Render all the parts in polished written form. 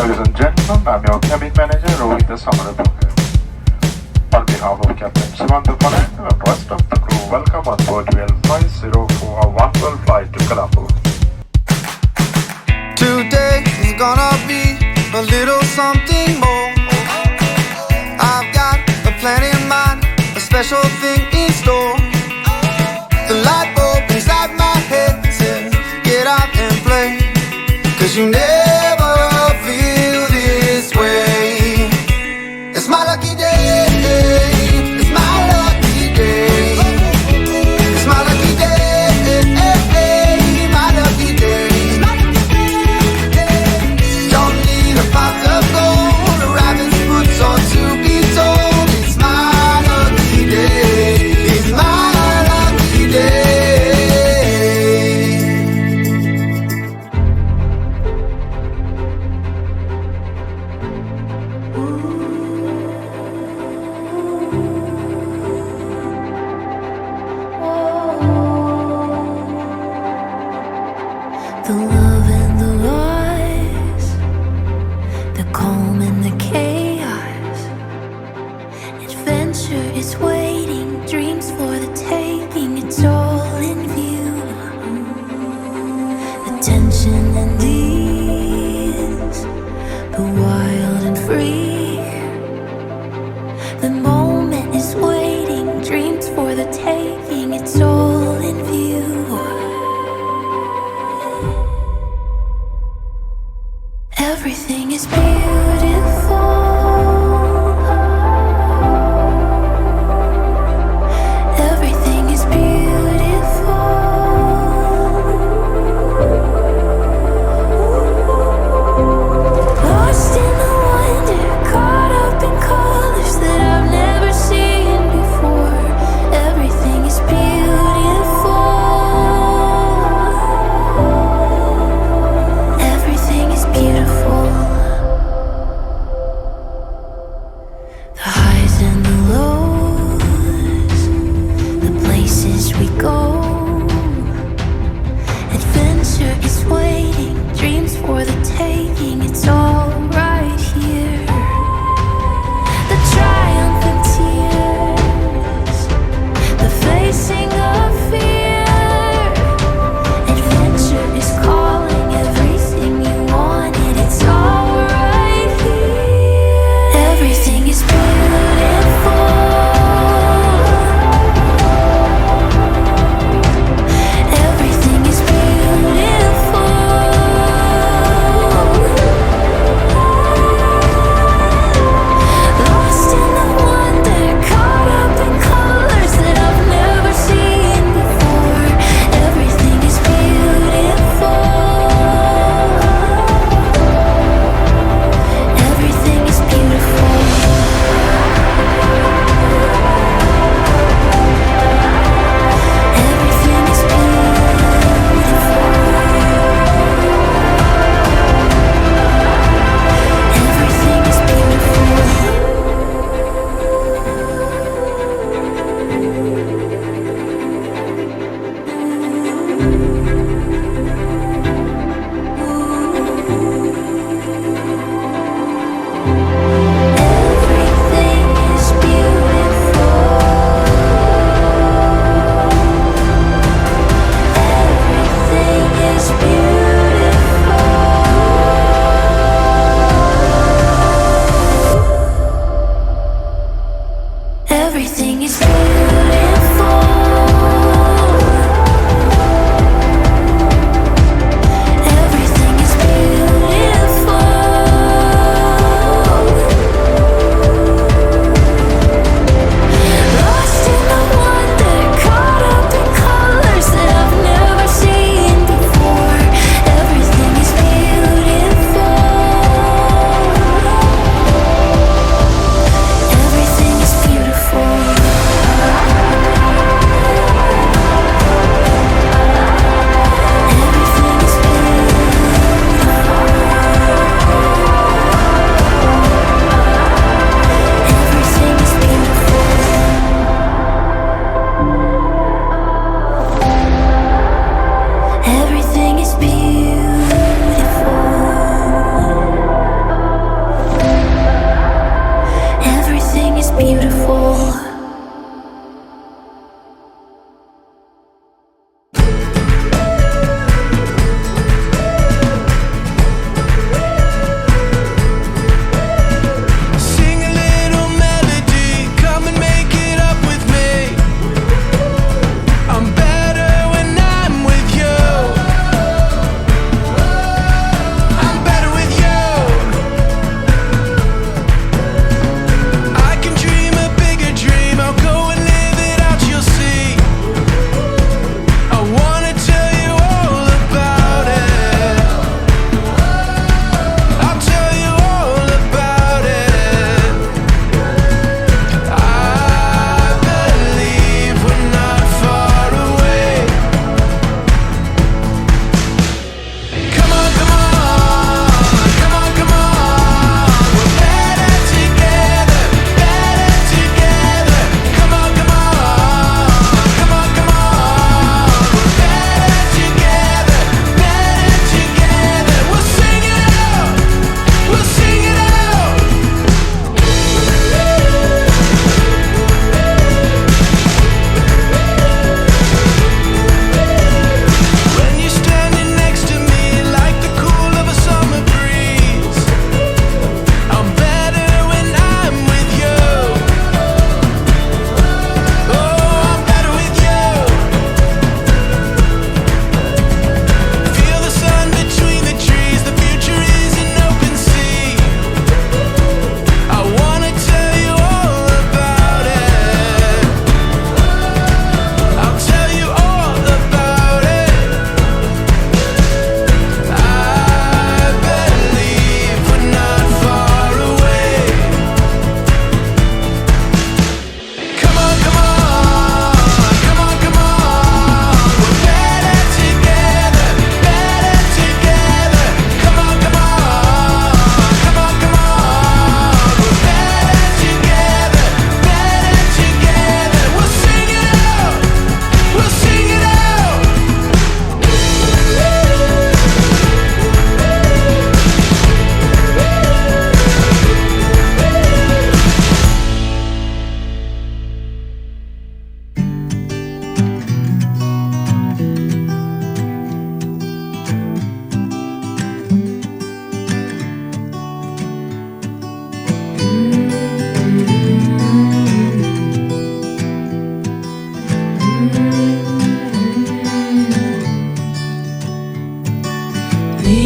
Ladies and gentlemen, I'm your cabin manager Rohit Samarapunga. On behalf of Captain Shivandupalan and rest of the crew, welcome on board WL504 one-world flight to Colombo. Today is gonna be a little something more. I've got a plan in mind, a special thing in store. The light bulb inside my head says, get out and play, 'cause you never feel this way. It's my lucky day, it's my lucky day, it's my lucky day,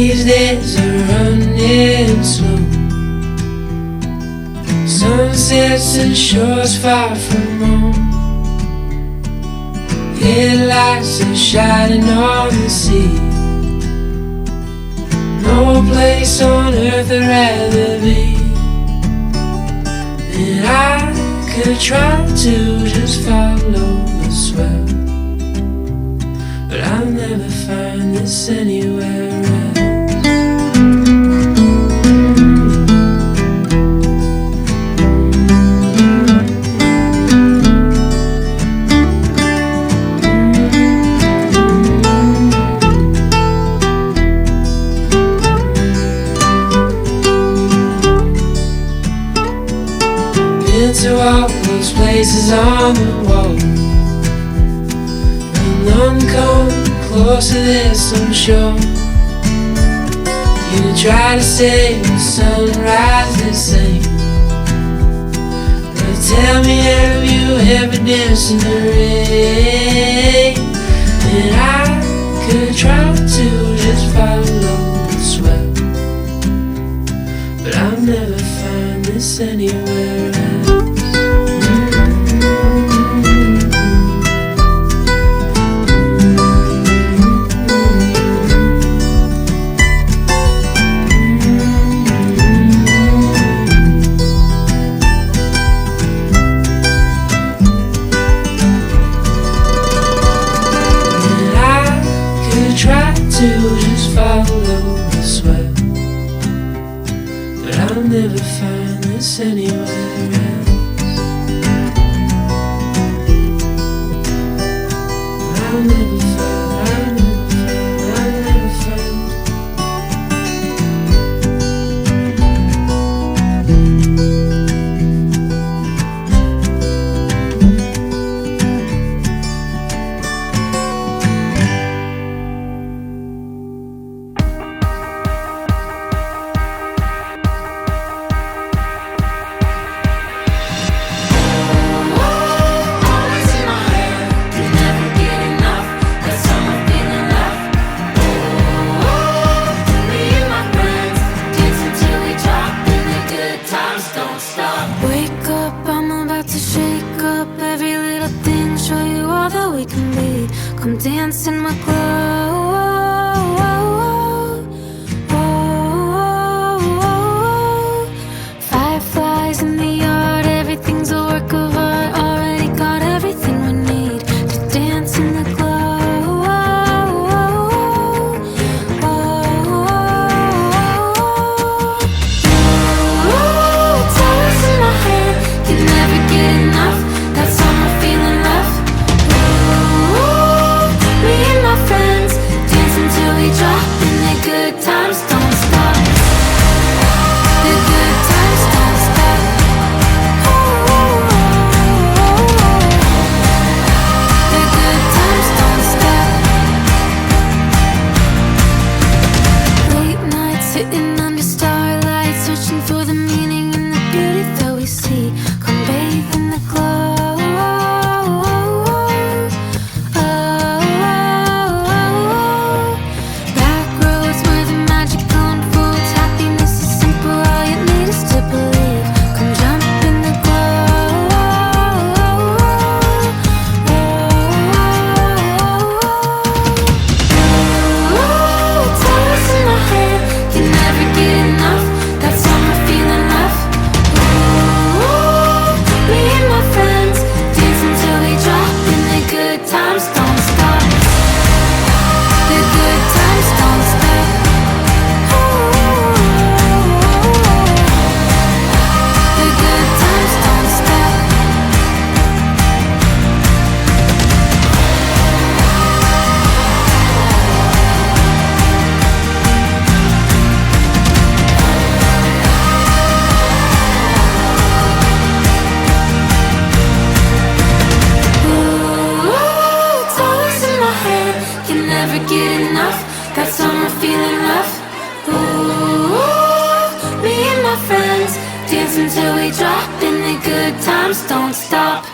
These days are running slow. Sunsets and shores far from home. Headlights are shining on the sea. No place on earth I'd rather be. And I could try to just follow the swell, but I'll never find this anywhere else. To all those places on the wall, and none come close to this, I'm sure. You try to say the sunrise the same, but tell me, have you ever danced in the rain? And I could try to just follow the swell, but I'll never find this anywhere else. Try to just follow the swell, but I'll never find this anywhere else. I'll never find, I'll never find. Come dance in my glow. Fireflies in the yard, everything's a work of art. Already got everything we need to dance in the glow. Towers in my head, can never get enough. That's all my feeling left. Me and my friends dancing till we drop, and the good times don't stop. The good times don't stop. The good times don't stop. Late nights sitting under starlight, searching for the meaning and the beauty that we see. Come bathe in the glow. Back roads where the magic unfolds. Happiness is simple, all you need is to believe. Come jump in the glow. Towers in my head, can never get enough. That's all my feeling left. Me and my friends dancing till we drop, and the good times don't stop. The good times don't stop. The good times don't stop. Towers in my head, can never get enough. That's all my feeling left. Me and my friends dancing till we drop, and the good times don't stop.